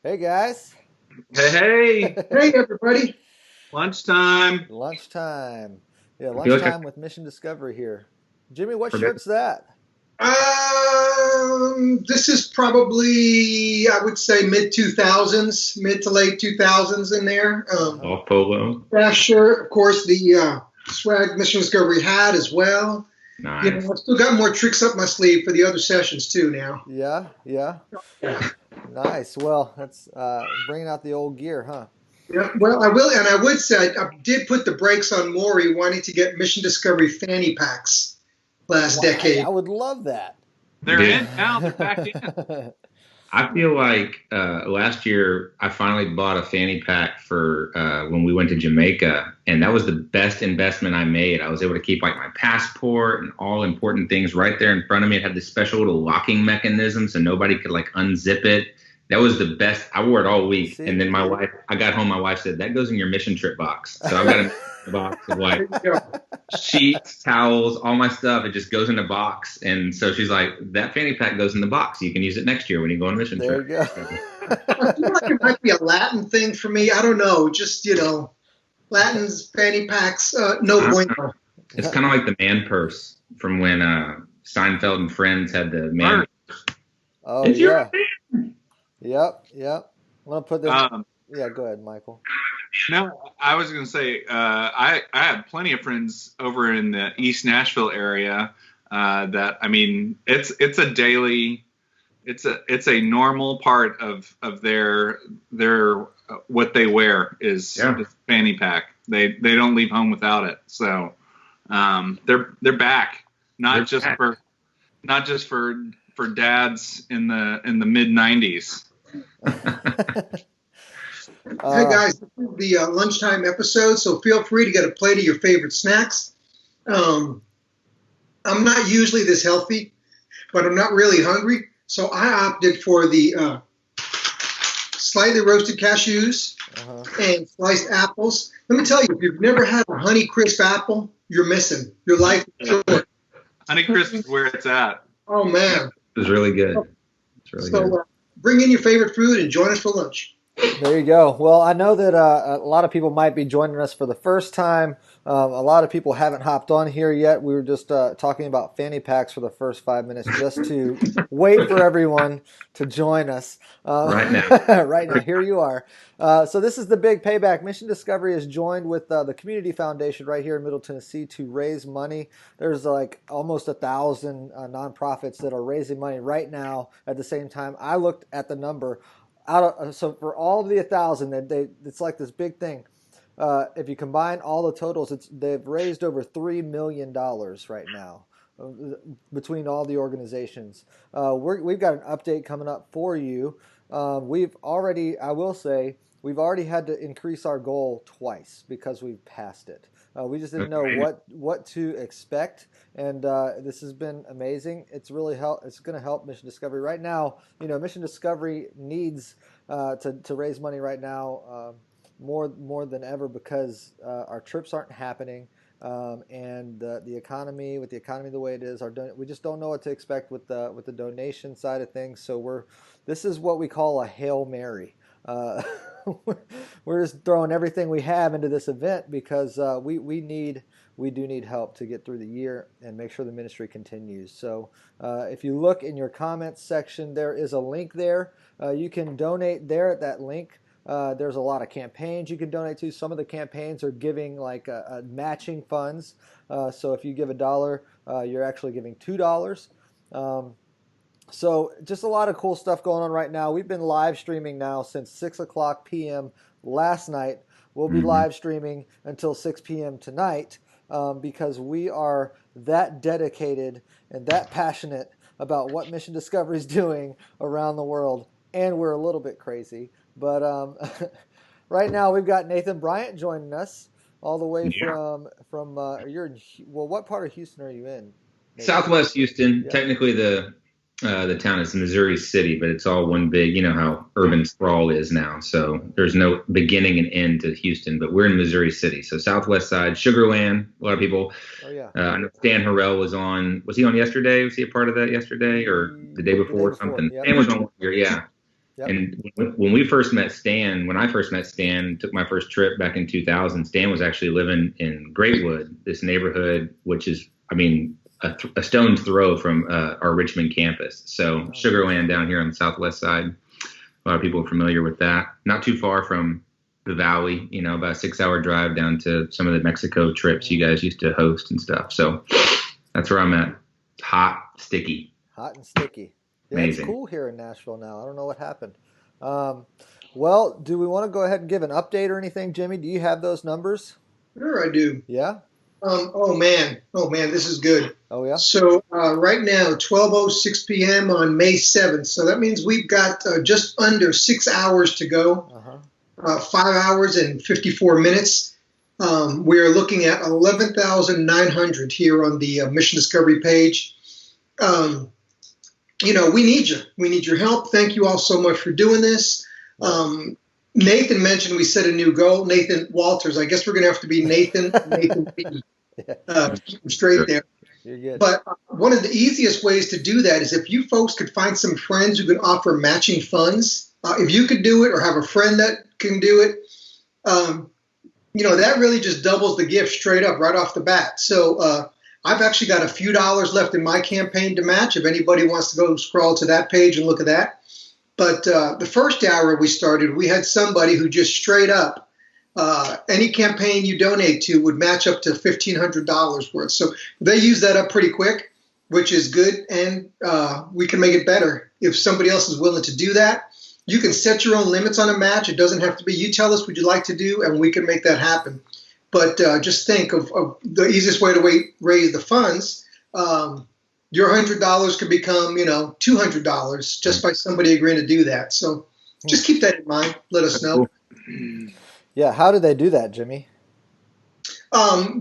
Hey guys. Hey, hey, Hey, everybody. lunchtime. Lunchtime. Yeah, I feel like I lunchtime with Mission Discovery here. Jimmy, what forgot. shirt's that? This is probably, I would say, mid 2000s, mid to late 2000s in there. Uh-huh. Golf polo. Yeah, sure. Of course, the swag Mission Discovery had as well. Nice. I've still got more tricks up my sleeve for the other sessions too now. Yeah, yeah. Yeah. Nice. Well, that's bringing out the old gear, huh? Yeah, well, I will, and I would say I did put the brakes on Maury wanting to get Mission Discovery fanny packs last Well, hey, decade. I would love that. They're Yeah. in now. They're back in. I feel like last year I finally bought a fanny pack for when we went to Jamaica, and that was the best investment I made. I was able to keep like my passport and all important things right there in front of me. It had this special little locking mechanism, so nobody could like unzip it. That was the best. I wore it all week, and See? then I got home. My wife said that goes in your mission trip box. So I've got a box of like There you go. sheets, towels, all my stuff. It just goes in a box. And so she's like, that fanny pack goes in the box. You can use it next year when you go on a mission There trip. you go. I feel like it might be a Latin thing for me. I don't know. Just, Latins, fanny packs, no I don't know. bueno. It's kind of like the man purse from when Seinfeld and Friends had the man. Oh It's your yeah. Yep, yep. I'm gonna put this. Um, Yeah, go ahead, Michael. no, I was going to say I have plenty of friends over in the East Nashville area that I mean it's a daily it's a normal part of their what they wear is fanny pack. They don't leave home without it. So they're back, They're not just back. for for dads in the mid 90s. Hey, guys, this is the lunchtime episode, so feel free to get a plate of your favorite snacks. Um, I'm not usually this healthy, but I'm not really hungry, so I opted for the slightly roasted cashews Uh-huh. and sliced apples. Let me tell you, if you've never had a Honey Crisp apple, you're missing. Your life is short. Honeycrisp is where it's at. Oh, man. It was really good. It's really good. So bring in your favorite food and join us for lunch. There you go. Well, I know that a lot of people might be joining us for the first time. A lot of people haven't hopped on here yet. We were just talking about fanny packs for the first 5 minutes just to wait for everyone to join us. Right now. Right now, here you are. So this is the big payback. Mission Discovery is joined with the Community Foundation right here in Middle Tennessee to raise money. There's like almost 1,000 nonprofits that are raising money right now at the same time. I looked at the number. So for all of the 1,000, it's like this big thing. If you combine all the totals, they've raised over $3 million right now between all the organizations. We've got an update coming up for you. I will say, we've already had to increase our goal twice because we've passed it. We just didn't know what to expect, and this has been amazing. It's really It's going to help Mission Discovery right now. Mission Discovery needs to raise money right now more than ever because our trips aren't happening, and the economy with the economy the way it is, we just don't know what to expect with the donation side of things. So this is what we call a Hail Mary. Uh, we're just throwing everything we have into this event because we do need help to get through the year and make sure the ministry continues. So if you look in your comments section, there is a link there. You can donate there at that link. There's a lot of campaigns you can donate to. Some of the campaigns are giving like matching funds. So if you give $1, you're actually giving $2. So just a lot of cool stuff going on right now. We've been live streaming now since 6 o'clock p.m. last night. We'll be live streaming until 6 p.m. tonight because we are that dedicated and that passionate about what Mission Discovery is doing around the world. And we're a little bit crazy. But right now we've got Nathan Bryant joining us all the way from what part of Houston are you in, Nathan? Southwest Houston. Yeah. Technically, the town is Missouri City, but it's all one big. You know how urban sprawl is now. So there's no beginning and end to Houston. But we're in Missouri City, so Southwest side, Sugar Land. A lot of people. Oh yeah. I know Stan Harrell was on. Was he on yesterday? Was he a part of that yesterday or the day before? The day before, Something? yep. Stan was on one year. Yeah. Yep. And when we first met Stan, when I first met Stan, took my first trip back in 2000. Stan was actually living in Greatwood, this neighborhood, which is, I mean, a stone's throw from our Richmond campus. So Sugarland down here on the southwest side. A lot of people are familiar with that. Not too far from the valley, you know, about a 6-hour drive down to some of the Mexico trips you guys used to host and stuff. So that's where I'm at. Hot, sticky. Hot and sticky. Yeah, Amazing. It's cool here in Nashville now. I don't know what happened. Well, do we want to go ahead and give an update or anything, Jimmy? Do you have those numbers? Sure, I do. Yeah. Oh man, this is good. Oh yeah. So right now, 12:06 p.m. on May 7th. So that means we've got just under 6 hours to go. 5 hours and 54 minutes. We're looking at 11,900 here on the Mission Discovery page. You know, we need you. We need your help. Thank you all so much for doing this. Nathan mentioned we set a new goal. Nathan Walters. I guess we're going to have to be Nathan B. Keep him straight there. You're good. But one of the easiest ways to do that is if you folks could find some friends who can offer matching funds. If you could do it or have a friend that can do it, you know, that really just doubles the gift straight up right off the bat. So I've actually got a few dollars left in my campaign to match. If anybody wants to go scroll to that page and look at that. But the first hour we started, we had somebody who just straight up, any campaign you donate to would match up to $1,500 worth. So they use that up pretty quick, which is good. And we can make it better. If somebody else is willing to do that, you can set your own limits on a match. It doesn't have to be, you tell us what you'd like to do, and we can make that happen. But just think of the easiest way to raise the funds. Your $100 could become, you know, $200 just by somebody agreeing to do that. So just keep that in mind. Let us know. Yeah. How do they do that, Jimmy?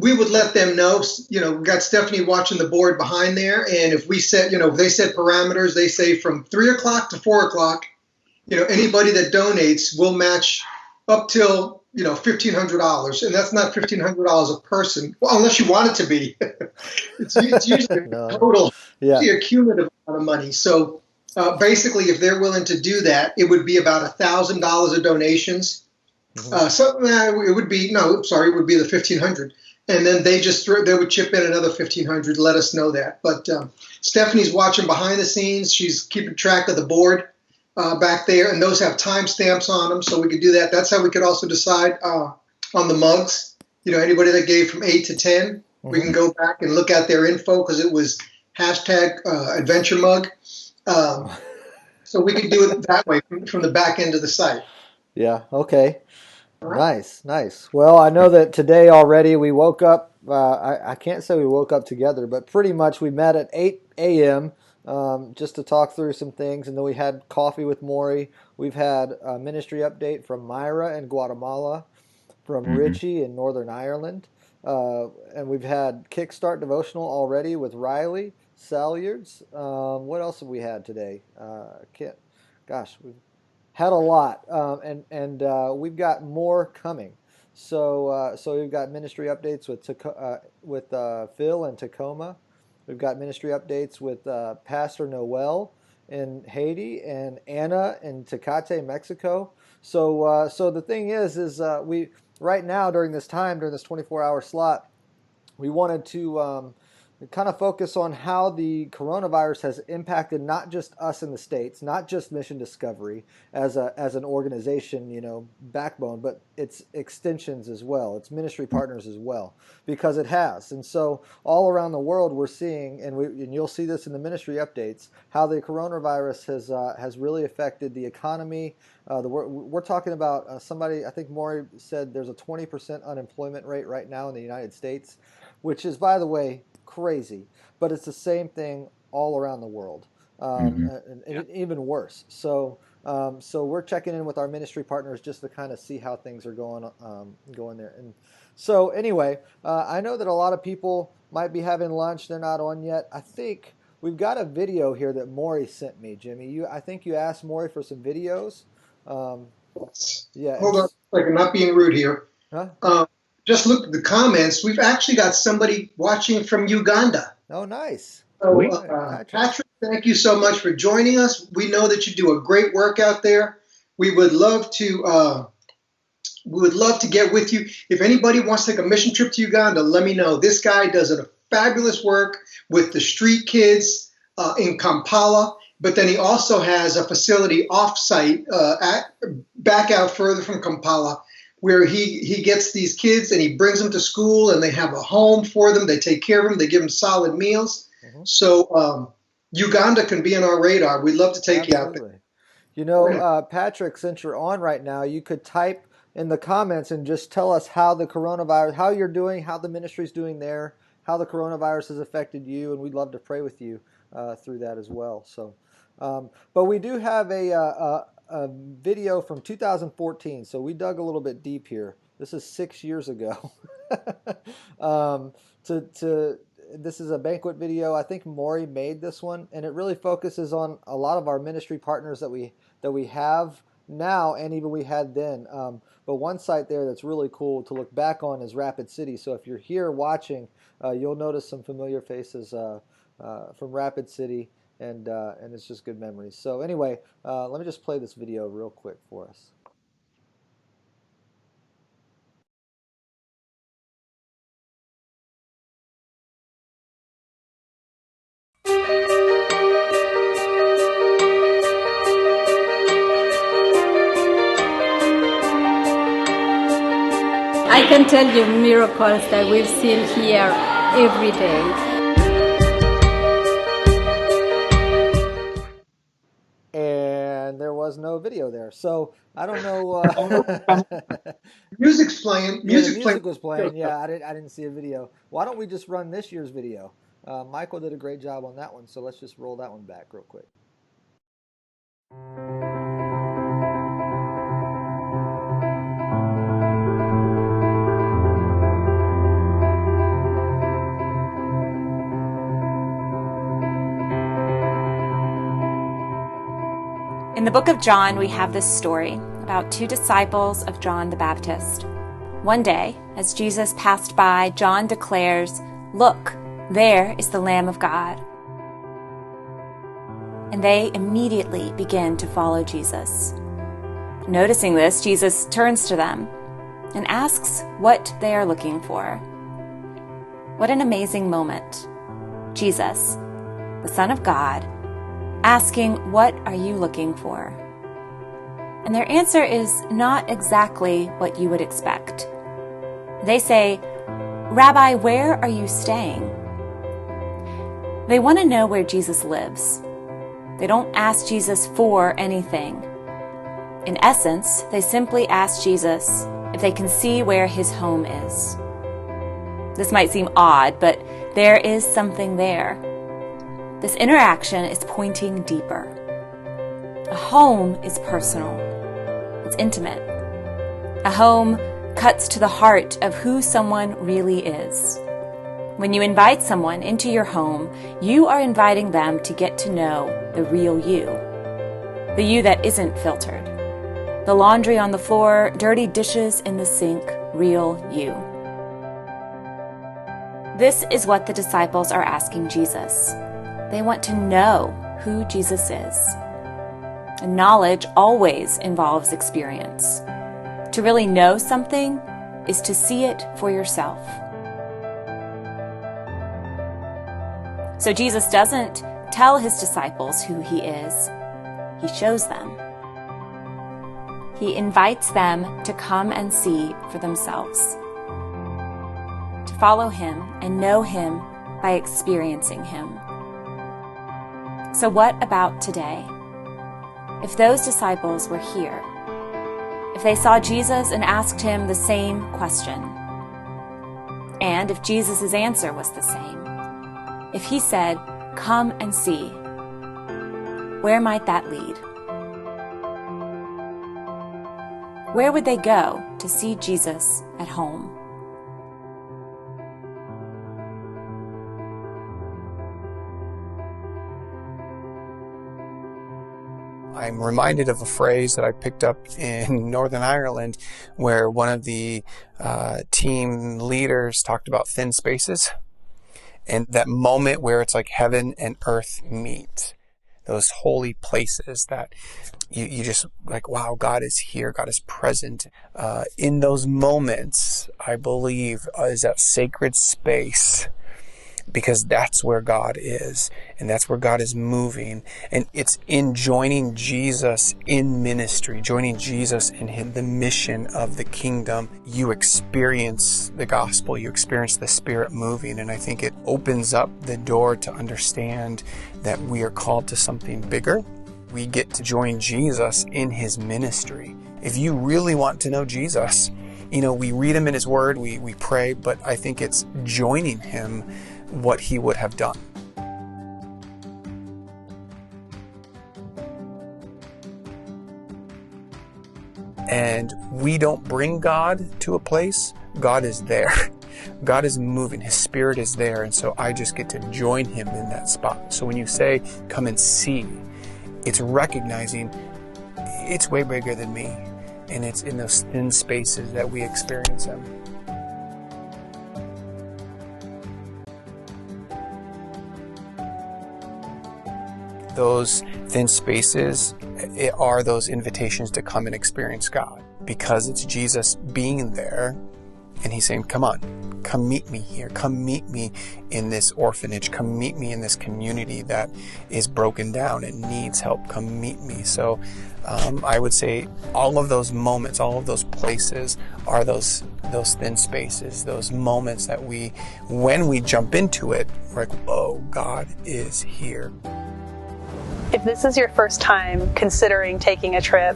We would let them know. You know, we've got Stephanie watching the board behind there. And if we set, you know, if they set parameters, they say from 3 o'clock to 4 o'clock, you know, anybody that donates will match up till, you know, $1,500. And that's not $1,500 a person, well, unless you want it to be. it's usually total, usually a cumulative amount of money. So basically, if they're willing to do that, it would be about $1,000 of donations. It would be, it would be the $1,500. And then they would chip in another $1,500, let us know that. But Stephanie's watching behind the scenes. She's keeping track of the board back there, and those have timestamps on them, so we could do that. That's how we could also decide on the mugs. You know, anybody that gave from 8 to 10, we can go back and look at their info because it was hashtag adventure mug. So we could do it that way from the back end of the site. Yeah. Okay. Nice. Well, I know that today already we woke up. I can't say we woke up together, but pretty much we met at 8 a.m. Just to talk through some things, and then we had coffee with Maury. We've had a ministry update from Myra in Guatemala, from Richie in Northern Ireland, and we've had Kickstart devotional already with Riley Salyards. What else have we had today? We've had a lot, and we've got more coming. So we've got ministry updates with Phil in Tacoma. We've got ministry updates with Pastor Noel in Haiti and Anna in Tecate, Mexico. So the thing is we right now during this 24-hour slot, we wanted to kind of focus on how the coronavirus has impacted not just us in the States, not just Mission Discovery as an organization, you know, backbone, but its extensions as well, its ministry partners as well, because it has. And so all around the world we're seeing, and you'll see this in the ministry updates, how the coronavirus has really affected the economy. We're talking about somebody, I think Maury said there's a 20% unemployment rate right now in the United States, which is, by the way, crazy, but it's the same thing all around the world, and even worse. So we're checking in with our ministry partners just to kind of see how things are going there. And so anyway, I know that a lot of people might be having lunch; they're not on yet. I think we've got a video here that Maury sent me, Jimmy. I think you asked Maury for some videos. Yeah. Hold on, like I'm not being rude here. Huh? Just look at the comments. We've actually got somebody watching from Uganda. Oh, nice. So, Sweet. Patrick, thank you so much for joining us. We know that you do a great work out there. We would love to get with you. If anybody wants to take a mission trip to Uganda, let me know. This guy does a fabulous work with the street kids in Kampala, but then he also has a facility off-site back out further from Kampala, where he gets these kids and he brings them to school, and they have a home for them. They take care of them. They give them solid meals. Mm-hmm. So Uganda can be on our radar. We'd love to take you out there. You know, Patrick, since you're on right now, you could type in the comments and just tell us how the coronavirus, how you're doing, how the ministry's doing there, how the coronavirus has affected you, and we'd love to pray with you through that as well. So, but we do have a video from 2014, so we dug a little bit deep here. This is 6 years ago. This is a banquet video. I think Maury made this one, and it really focuses on a lot of our ministry partners that we have now and even we had then. But one site there that's really cool to look back on is Rapid City. So if you're here watching, you'll notice some familiar faces from Rapid City, and it's just good memories. So anyway, let me just play this video real quick for us. I can tell you miracles that we've seen here every day. And there was no video there, so I don't know. Music's playing. Music was playing. Yeah, I didn't see a video. Why don't we just run this year's video? Michael did a great job on that one, so let's just roll that one back real quick. In the book of John, we have this story about two disciples of John the Baptist. One day, as Jesus passed by, John declares, "Look, there is the Lamb of God." And they immediately begin to follow Jesus. Noticing this, Jesus turns to them and asks what they are looking for. What an amazing moment. Jesus, the Son of God, asking, "What are you looking for?" And their answer is not exactly what you would expect. They say, "Rabbi, where are you staying?" They want to know where Jesus lives. They don't ask Jesus for anything. In essence, they simply ask Jesus if they can see where his home is. This might seem odd, but there is something there. This interaction is pointing deeper. A home is personal. It's intimate. A home cuts to the heart of who someone really is. When you invite someone into your home, you are inviting them to get to know the real you. The you that isn't filtered. The laundry on the floor, dirty dishes in the sink, real you. This is what the disciples are asking Jesus. They want to know who Jesus is. And knowledge always involves experience. To really know something is to see it for yourself. So Jesus doesn't tell his disciples who he is. He shows them. He invites them to come and see for themselves. To follow him and know him by experiencing him. So what about today? If those disciples were here, if they saw Jesus and asked him the same question, and if Jesus' answer was the same, if he said, "Come and see," where might that lead? Where would they go to see Jesus at home? I'm reminded of a phrase that I picked up in Northern Ireland where one of the team leaders talked about thin spaces. And that moment where it's like heaven and earth meet, those holy places that you just like, wow, God is here. God is present. In those moments, I believe, is that sacred space, because that's where God is, and that's where God is moving. And it's in joining Jesus in ministry, joining Jesus in the mission of the kingdom, you experience the gospel, you experience the Spirit moving. And I think it opens up the door to understand that we are called to something bigger. We get to join Jesus in his ministry. If you really want to know Jesus, we read him in his word, we pray, but I think it's joining him what he would have done. And we don't bring God to a place. God is there. God is moving. His Spirit is there. And so I just get to join him in that spot. So when you say, come and see, it's recognizing it's way bigger than me. And it's in those thin spaces that we experience him. Those thin spaces are those invitations to come and experience God, because it's Jesus being there and he's saying, come on, come meet me here. Come meet me in this orphanage. Come meet me in this community that is broken down and needs help. Come meet me. So I would say all of those moments, all of those places are those thin spaces, those moments that when we jump into it, we're like, whoa, God is here. If this is your first time considering taking a trip,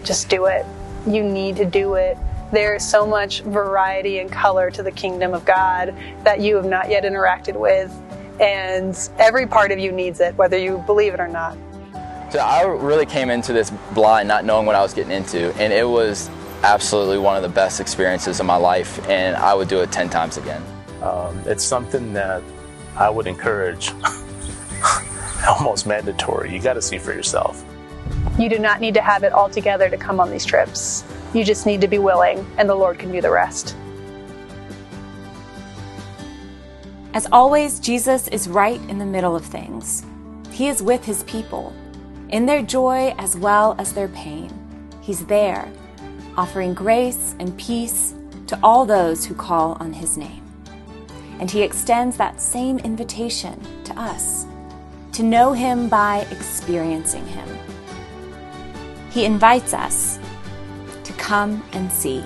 just do it. You need to do it. There's so much variety and color to the kingdom of God that you have not yet interacted with, and every part of you needs it, whether you believe it or not. So I really came into this blind, not knowing what I was getting into, and it was absolutely one of the best experiences of my life, and I would do it 10 times again. It's something that I would encourage. Almost mandatory. You got to see for yourself. You do not need to have it all together to come on these trips. You just need to be willing, and the Lord can do the rest. As always, Jesus is right in the middle of things. He is with his people, in their joy as well as their pain. He's there, offering grace and peace to all those who call on his name. And he extends that same invitation to us, to know him by experiencing him. He invites us to come and see.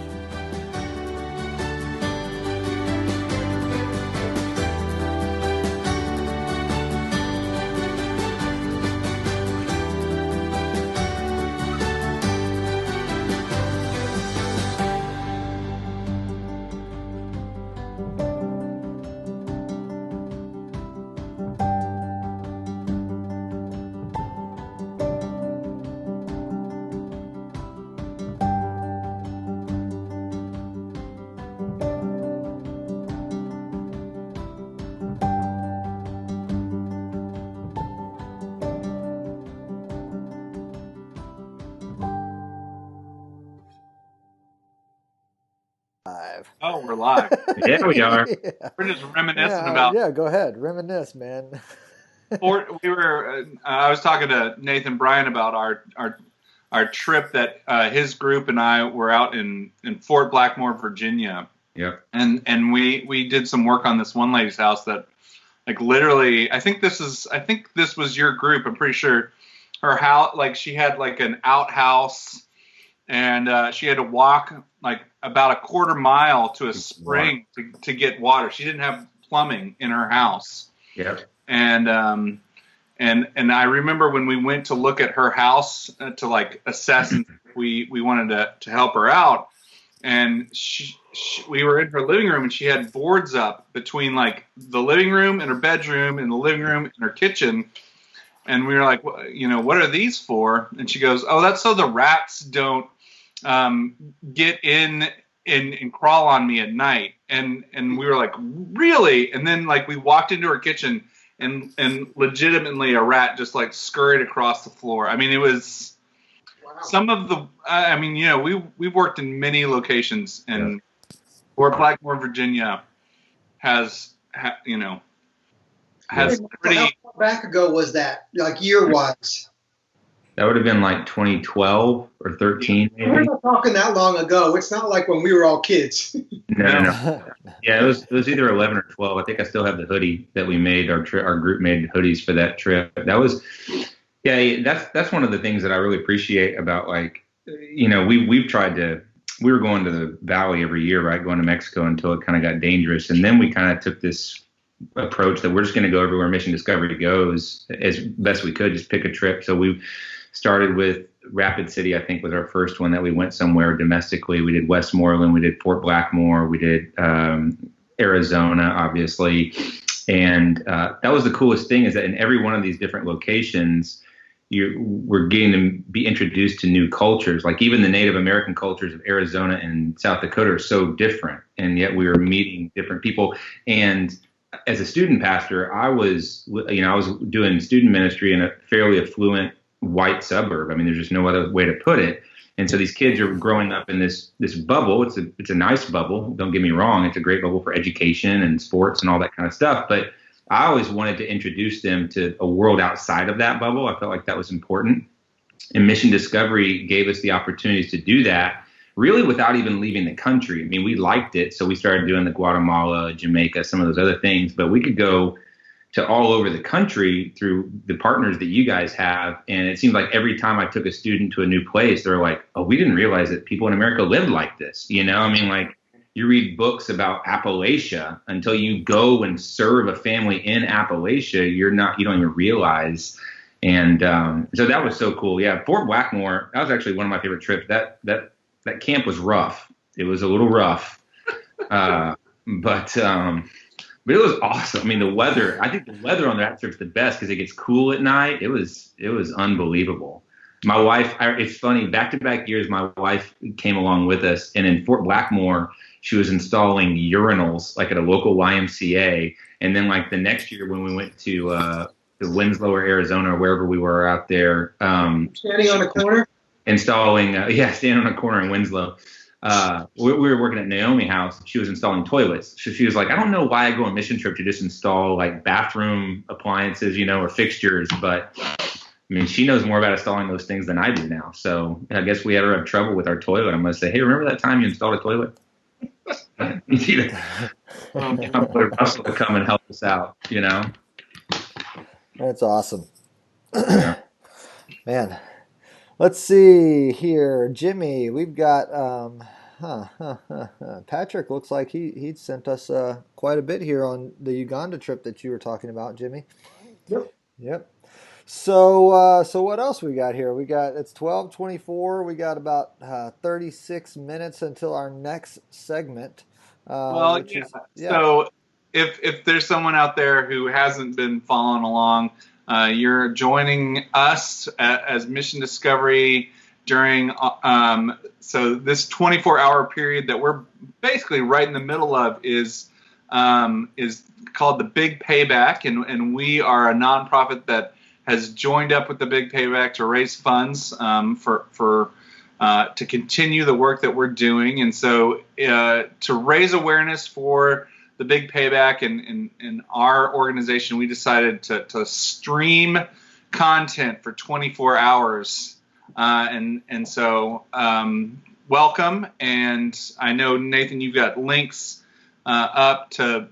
Oh, we're live. Yeah, we are. Yeah. We're just reminiscing about. Yeah, go ahead, reminisce, man. I was talking to Nathan Bryan about our trip that his group and I were out in Fort Blackmore, Virginia. Yep. And we did some work on this one lady's house that, like, literally, I think this was your group. I'm pretty sure her house, like, she had like an outhouse, and she had to walk like about a quarter mile to a spring to get water. She didn't have plumbing in her house. Yep. And I remember when we went to look at her house to like assess if we wanted to help her out, and we were in her living room, and she had boards up between like the living room and her bedroom and the living room and her kitchen. And we were like, what are these for? And she goes, oh, that's so the rats don't get in and crawl on me at night. And we were like, really? And then like we walked into her kitchen, and legitimately a rat just like scurried across the floor. I mean, it was some of the, we've worked in many locations, and Fort Blackmore, Virginia has has How pretty. far back ago was that, like year-wise? That would have been like 2012 or 13, We're maybe. not talking that long ago. It's not like when we were all kids. No. Yeah, it was either 11 or 12. I think I still have the hoodie that we made. Our group made hoodies for that trip. That was, yeah, that's one of the things that I really appreciate about, like, you know, we were going to the valley every year, right? Going to Mexico until it kind of got dangerous. And then we kind of took this approach that we're just going to go everywhere Mission Discovery goes as best we could, just pick a trip. So we started with Rapid City, I think was our first one that we went somewhere domestically. We did Westmoreland, we did Fort Blackmore, we did Arizona, obviously. And that was the coolest thing, is that in every one of these different locations, we're getting to be introduced to new cultures. Like even the Native American cultures of Arizona and South Dakota are so different. And yet we were meeting different people. And as a student pastor, I was doing student ministry in a fairly affluent white suburb. I mean, there's just no other way to put it. And so these kids are growing up in this bubble. It's a nice bubble. Don't get me wrong. It's a great bubble for education and sports and all that kind of stuff. But I always wanted to introduce them to a world outside of that bubble. I felt like that was important. And Mission Discovery gave us the opportunities to do that, really without even leaving the country. I mean, we liked it. So we started doing the Guatemala, Jamaica, some of those other things. But we could go to all over the country through the partners that you guys have. And it seems like every time I took a student to a new place, they're like, oh, we didn't realize that people in America lived like this. You know, I mean, like you read books about Appalachia until you go and serve a family in Appalachia, you don't even realize. And so that was so cool. Yeah. Fort Blackmore, that was actually one of my favorite trips. That camp was rough. It was a little rough. But it was awesome. I mean, I think the weather on that trip's the best because it gets cool at night. It was unbelievable. My wife, it's funny, back-to-back years, my wife came along with us, and in Fort Blackmore, she was installing urinals like at a local YMCA. And then like the next year when we went to Winslow or Arizona or wherever we were out there. Standing on a corner? Standing on a corner in Winslow. We were working at Naomi House. She was installing toilets. So she was like, I don't know why I go on a mission trip to just install like bathroom appliances, or fixtures. But I mean, she knows more about installing those things than I do now. So I guess we ever have trouble with our toilet, I'm going to say, hey, remember that time you installed a toilet? You need Russell to come and help us out, That's awesome. Man. Let's see here, Jimmy. We've got Patrick. Looks like he sent us quite a bit here on the Uganda trip that you were talking about, Jimmy. Yep. So what else we got here? It's 12:24. We got about 36 minutes until our next segment. So if there's someone out there who hasn't been following along. You're joining us as Mission Discovery during so this 24-hour period that we're basically right in the middle of is called the Big Payback, and we are a nonprofit that has joined up with the Big Payback to raise funds for to continue the work that we're doing, and so to raise awareness for the Big Payback and our organization, we decided to stream content for 24 hours. And so welcome. And I know, Nathan, you've got links up to,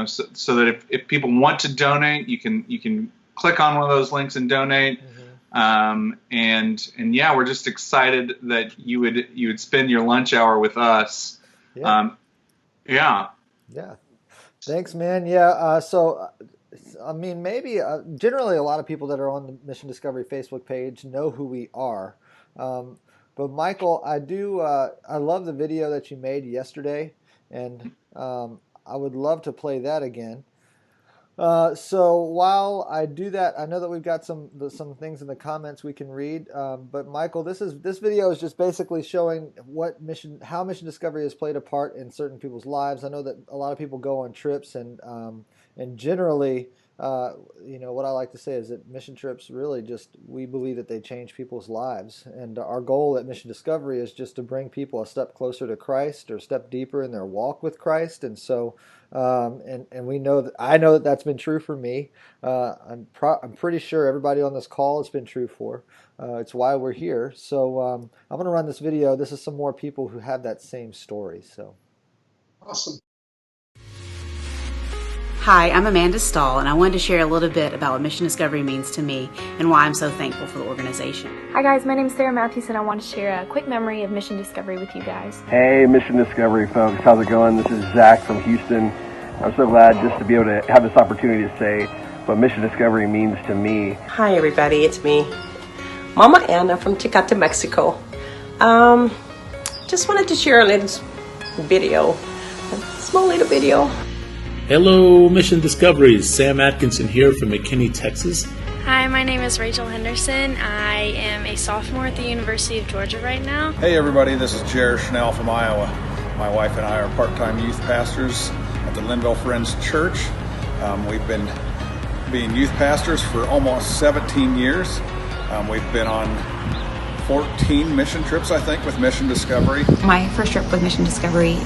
so that if people want to donate, you can click on one of those links and donate. Mm-hmm. And yeah, we're just excited that you would spend your lunch hour with us. Yeah. Yeah. Thanks, man. Yeah. So, I mean, maybe generally a lot of people that are on the Mission Discovery Facebook page know who we are. But Michael, I love the video that you made yesterday, and I would love to play that again. So while I do that, I know that we've got some things in the comments we can read. But Michael, this video is just basically showing how Mission Discovery has played a part in certain people's lives. I know that a lot of people go on trips, and generally what I like to say is that mission trips really we believe that they change people's lives. And our goal at Mission Discovery is just to bring people a step closer to Christ or a step deeper in their walk with Christ. And so, and we know I know that that's been true for me. I'm pretty sure everybody on this call has been true for. It's why we're here. So I'm going to run this video. This is some more people who have that same story. So awesome. Hi, I'm Amanda Stahl, and I wanted to share a little bit about what Mission Discovery means to me and why I'm so thankful for the organization. Hi guys, my name is Sarah Matthews, and I want to share a quick memory of Mission Discovery with you guys. Hey, Mission Discovery folks, how's it going? This is Zach from Houston. I'm so glad just to be able to have this opportunity to say what Mission Discovery means to me. Hi everybody, it's me, Mama Anna from Tecate, Mexico. Just wanted to share a little video, a small little video. Hello, Mission Discovery. Sam Atkinson here from McKinney, Texas. Hi, my name is Rachel Henderson. I am a sophomore at the University of Georgia right now. Hey everybody, this is Jared Schnell from Iowa. My wife and I are part-time youth pastors at the Linville Friends Church. We've been being youth pastors for almost 17 years. We've been on 14 mission trips, I think, with Mission Discovery. My first trip with Mission Discovery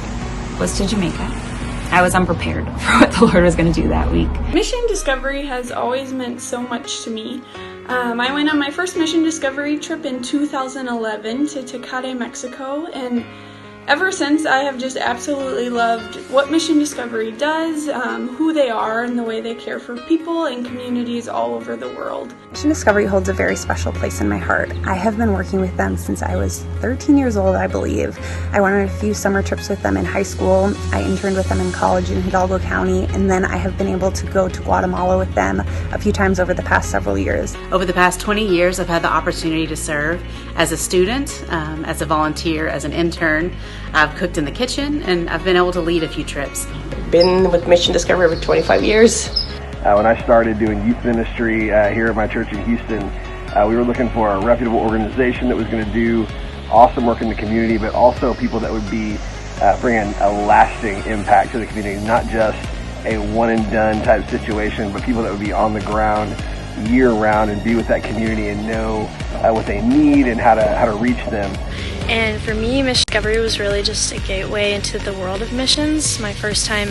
was to Jamaica. I was unprepared for what the Lord was going to do that week. Mission Discovery has always meant so much to me. I went on my first Mission Discovery trip in 2011 to Tecate, Mexico, and ever since I have just absolutely loved what Mission Discovery does, who they are, and the way they care for people and communities all over the world. Mission Discovery holds a very special place in my heart. I have been working with them since I was 13 years old, I believe. I went on a few summer trips with them in high school. I interned with them in college in Hidalgo County, and then I have been able to go to Guatemala with them a few times over the past several years. Over the past 20 years, I've had the opportunity to serve as a student, as a volunteer, as an intern. I've cooked in the kitchen, and I've been able to lead a few trips. Been with Mission Discovery for 25 years. When I started doing youth ministry here at my church in Houston, we were looking for a reputable organization that was going to do awesome work in the community, but also people that would be bringing a lasting impact to the community, not just a one-and-done type situation, but people that would be on the ground year-round and be with that community and know what they need and how to reach them. And for me, Mission Discovery was really just a gateway into the world of missions. My first time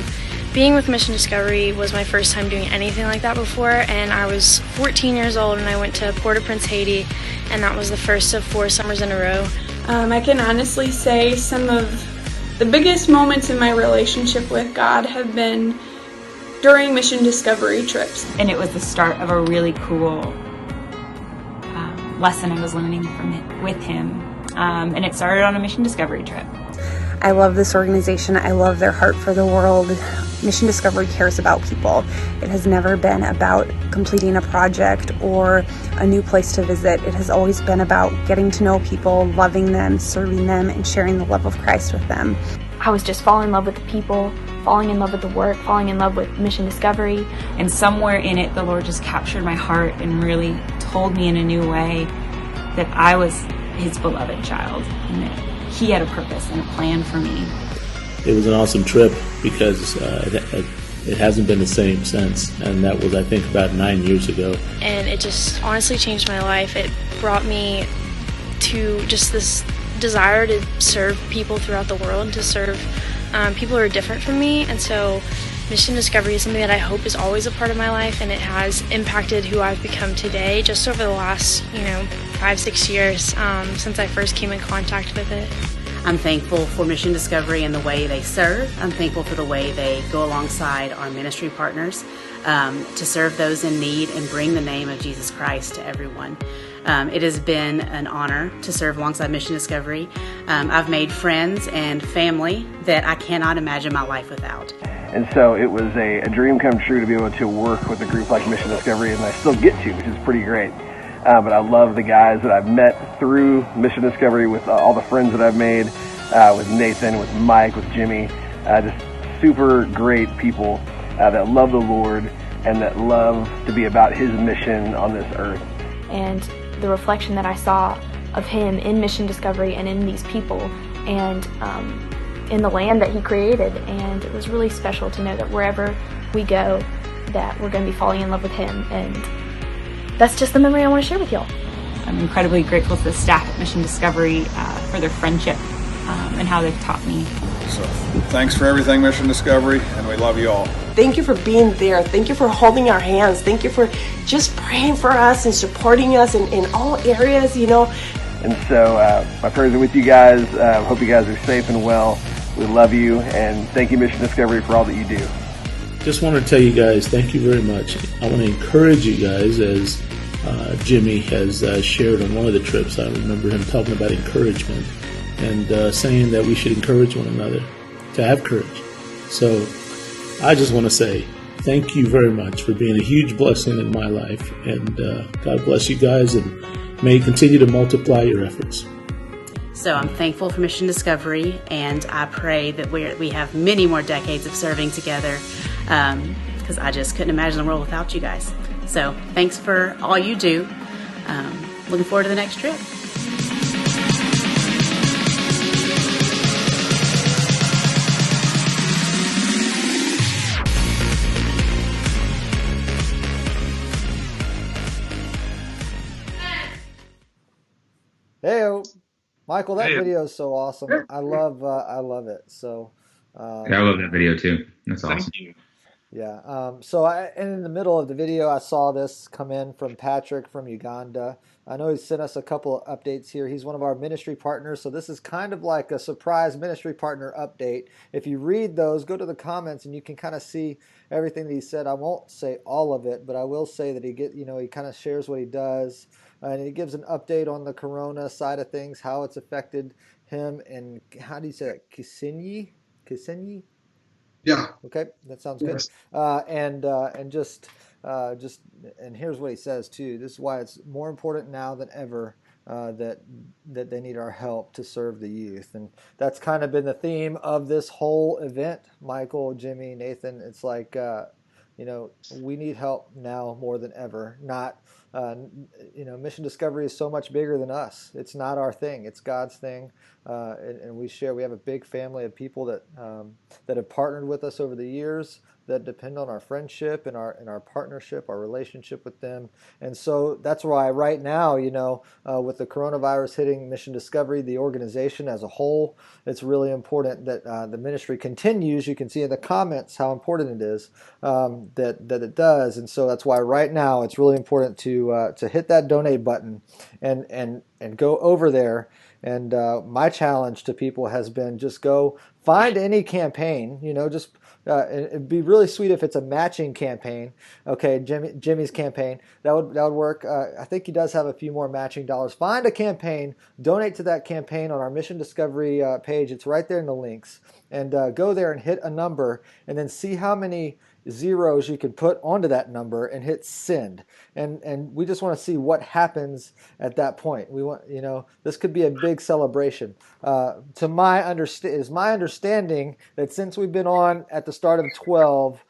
being with Mission Discovery was my first time doing anything like that before, and I was 14 years old and I went to Port-au-Prince, Haiti, and that was the first of 4 summers in a row. I can honestly say some of the biggest moments in my relationship with God have been during Mission Discovery trips. And it was the start of a really cool lesson I was learning from it with him. And it started on a Mission Discovery trip. I love this organization. I love their heart for the world. Mission Discovery cares about people. It has never been about completing a project or a new place to visit. It has always been about getting to know people, loving them, serving them, and sharing the love of Christ with them. I was just falling in love with the people, falling in love with the work, falling in love with Mission Discovery. And somewhere in it, the Lord just captured my heart and really told me in a new way that I was his beloved child and that he had a purpose and a plan for me. It was an awesome trip because it hasn't been the same since, and that was, I think, about 9 years ago. And it just honestly changed my life. It brought me to just this desire to serve people throughout the world, to serve people who are different from me. And so Mission Discovery is something that I hope is always a part of my life, and it has impacted who I've become today just over the last 5-6 years since I first came in contact with it. I'm thankful for Mission Discovery and the way they serve. I'm thankful for the way they go alongside our ministry partners to serve those in need and bring the name of Jesus Christ to everyone. It has been an honor to serve alongside Mission Discovery. I've made friends and family that I cannot imagine my life without. And so it was a dream come true to be able to work with a group like Mission Discovery, and I still get to, which is pretty great. But I love the guys that I've met through Mission Discovery, with all the friends that I've made, with Nathan, with Mike, with Jimmy, just super great people that love the Lord and that love to be about his mission on this earth. And the reflection that I saw of him in Mission Discovery and in these people and in the land that he created. And it was really special to know that wherever we go, that we're going to be falling in love with Him. And that's just the memory I want to share with y'all. I'm incredibly grateful to the staff at Mission Discovery for their friendship and how they've taught me. So thanks for everything, Mission Discovery, and we love you all. Thank you for being there. Thank you for holding our hands. Thank you for just praying for us and supporting us in all areas, you know. And so my prayers are with you guys. Hope you guys are safe and well. We love you, and thank you, Mission Discovery, for all that you do. Just want to tell you guys, thank you very much. I want to encourage you guys, as Jimmy has shared on one of the trips. I remember him talking about encouragement and saying that we should encourage one another to have courage. So I just want to say thank you very much for being a huge blessing in my life, and God bless you guys, and may you continue to multiply your efforts. So I'm thankful for Mission Discovery, and I pray that we have many more decades of serving together, because I just couldn't imagine the world without you guys. So thanks for all you do. Looking forward to the next trip. Hey, Michael, that Hey. video is so awesome. I love it. So, Yeah, I love that video too. That's awesome. Thank you. yeah. And in the middle of the video, I saw this come in from Patrick from Uganda. I know he sent us a couple of updates here. He's one of our ministry partners, so this is kind of like a surprise ministry partner update. If you read those, go to the comments and you can kind of see everything that he said. I won't say all of it, but I will say that he kind of shares what he does, and he gives an update on the corona side of things, how it's affected him, and how do you say it? Kisenyi? Yeah. Okay, that sounds Yes. good. And here's what he says too. This is why it's more important now than ever that they need our help to serve the youth, and that's kind of been the theme of this whole event. Michael, Jimmy, Nathan. It's like we need help now more than ever. Not Mission Discovery is so much bigger than us. It's not our thing. It's God's thing, and we have a big family of people that have partnered with us over the years, that depend on our friendship and our partnership, our relationship with them. And so that's why right now, with the coronavirus hitting Mission Discovery, the organization as a whole, it's really important that the ministry continues. You can see in the comments how important it is that it does. And so that's why right now it's really important to hit that donate button and go over there. And my challenge to people has been just go find any campaign, it'd be really sweet if it's a matching campaign. Okay, Jimmy's campaign, that would work. I think he does have a few more matching dollars. Find a campaign, donate to that campaign on our Mission Discovery page. It's right there in the links. And go there and hit a number, and then see how many zeros you can put onto that number and hit send. And we just want to see what happens at that point. We want, this could be a big celebration. Is my understanding that since we've been on at the start of 12,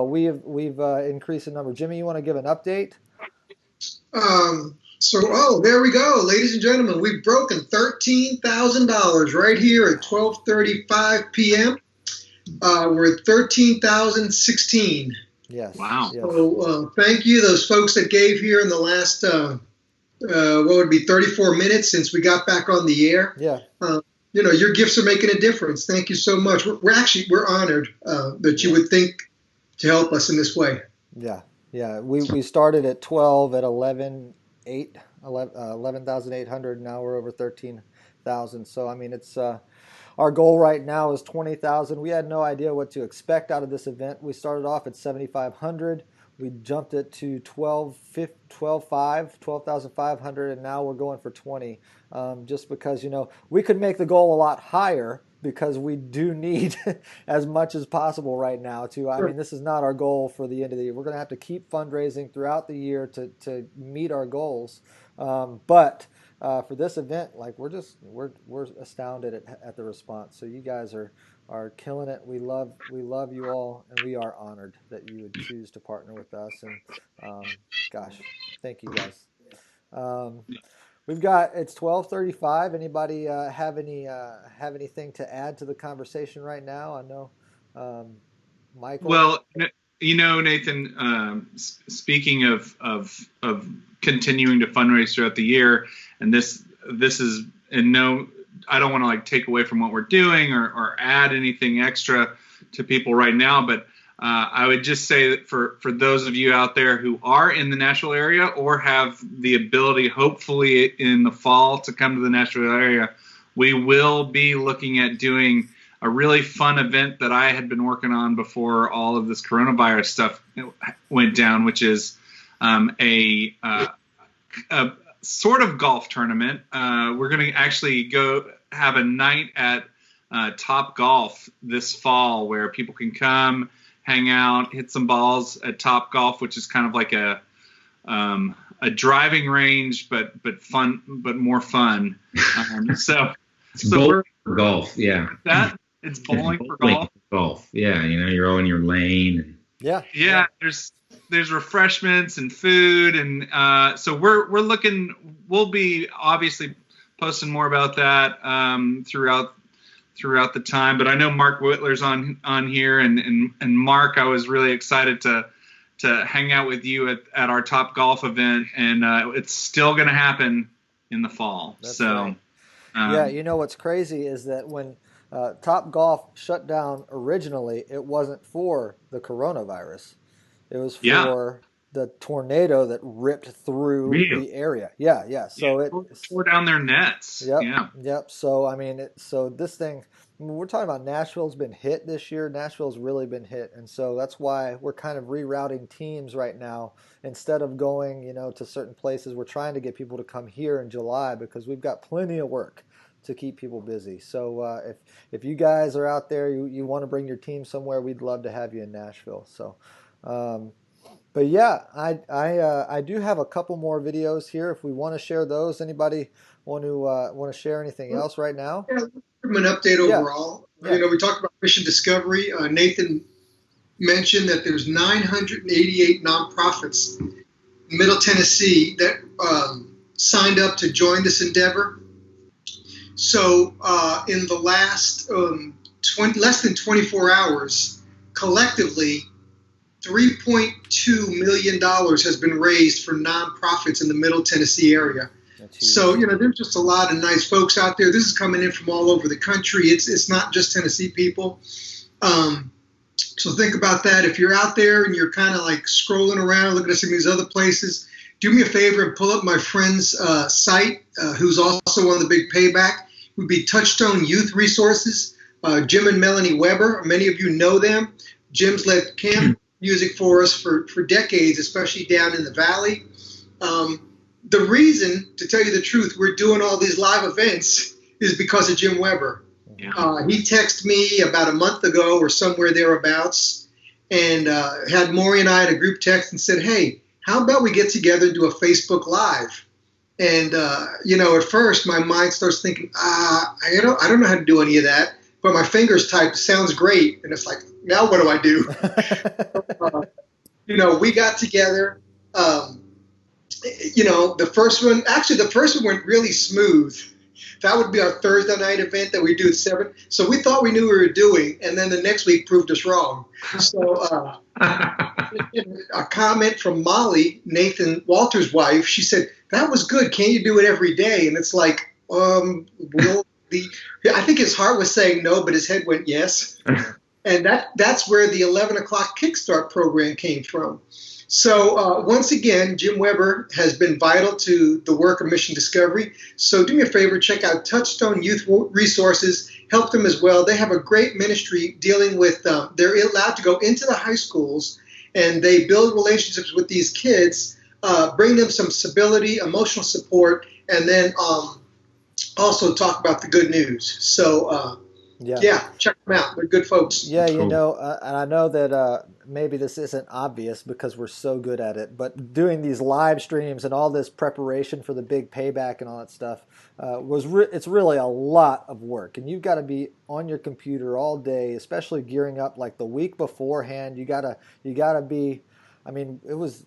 we've increased the number. Jimmy, you want to give an update? There we go, ladies and gentlemen. We've broken $13,000 right here at 12:35 p.m. We're at 13,016. Yes. Wow. Yes. So thank you, those folks that gave here in the last, 34 minutes since we got back on the air. Yeah. Your gifts are making a difference. Thank you so much. We're honored that you would think to help us in this way. Yeah. Yeah. We started at 12 at 11,800. Now we're over 13,000. So, I mean, it's, our goal right now is 20,000. We had no idea what to expect out of this event. We started off at 7,500. We jumped it to 12,500, and now we're going for 20. Just because, we could make the goal a lot higher, because we do need as much as possible right now this is not our goal for the end of the year. We're going to have to keep fundraising throughout the year to meet our goals. But for this event, we're astounded at the response. So you guys are killing it. We love you all, and we are honored that you would choose to partner with us. And thank you guys. It's 12:35. Anybody have anything to add to the conversation right now? I know, Michael. Well, Nathan, speaking of continuing to fundraise throughout the year, and this is I don't want to like take away from what we're doing or add anything extra to people right now, but I would just say that for those of you out there who are in the Nashville area or have the ability, hopefully in the fall, to come to the Nashville area, we will be looking at doing a really fun event that I had been working on before all of this coronavirus stuff went down, which is a sort of golf tournament. We're going to actually go have a night at Top Golf this fall where people can come, hang out, hit some balls at Top Golf, which is kind of like a driving range, but more fun. So bowling for golf, yeah. It's bowling for golf. Yeah, you're all in your lane. Yeah. There's refreshments and food, and so we're looking. We'll be obviously posting more about that throughout the time. But I know Mark Whitler's on here, and Mark, I was really excited to hang out with you at our Top Golf event, and it's still going to happen in the fall. That's right. What's crazy is that when Top Golf shut down originally, it wasn't for the coronavirus. It was for the tornado that ripped through the area. Yeah. So it tore down their nets. Yep. So so this thing, we're talking about Nashville's been hit this year. Nashville's really been hit, and so that's why we're kind of rerouting teams right now. Instead of going, to certain places, we're trying to get people to come here in July because we've got plenty of work to keep people busy. So if you guys are out there, you want to bring your team somewhere, we'd love to have you in Nashville. So, but yeah, I do have a couple more videos here. If we want to share those, anybody want to share anything else right now? Yeah, give them an update overall. Yeah. We talked about Mission Discovery. Nathan mentioned that there's 988 nonprofits in Middle Tennessee that signed up to join this endeavor. So in the last less than 24 hours, collectively, $3.2 million has been raised for nonprofits in the Middle Tennessee area. So, there's just a lot of nice folks out there. This is coming in from all over the country. It's not just Tennessee people. So think about that. If you're out there and you're kind of like scrolling around, looking at some of these other places, do me a favor and pull up my friend's site, who's also on the Big Payback. It would be Touchstone Youth Resources. Jim and Melanie Weber, many of you know them. Jim's led camp music for us for decades, especially down in the valley. The reason, to tell you the truth, we're doing all these live events is because of Jim Weber. Yeah. He texted me about a month ago or somewhere thereabouts and had Maury and I in a group text and said, hey, how about we get together and do a Facebook Live? And, at first my mind starts thinking, I don't know how to do any of that, but my fingers typed, sounds great. And it's like, now what do I do? We got together. The first one went really smooth. That would be our Thursday night event that we do at 7. So we thought we knew what we were doing, and then the next week proved us wrong. So a comment from Molly, Nathan Walter's wife, she said, that was good. Can't you do it every day? And it's like, I think his heart was saying no, but his head went yes. And that's where the 11 o'clock Kickstart program came from. So once again, Jim Weber has been vital to the work of Mission Discovery. So do me a favor, check out Touchstone Youth Resources. Help them as well. They have a great ministry dealing with, they're allowed to go into the high schools and they build relationships with these kids, bring them some stability, emotional support, and then also talk about the good news. So check them out. They're good folks. Yeah, and I know that maybe this isn't obvious because we're so good at it, but doing these live streams and all this preparation for the Big Payback and all that stuff it's really a lot of work, and you've got to be on your computer all day, especially gearing up like the week beforehand. You gotta be. I mean, it was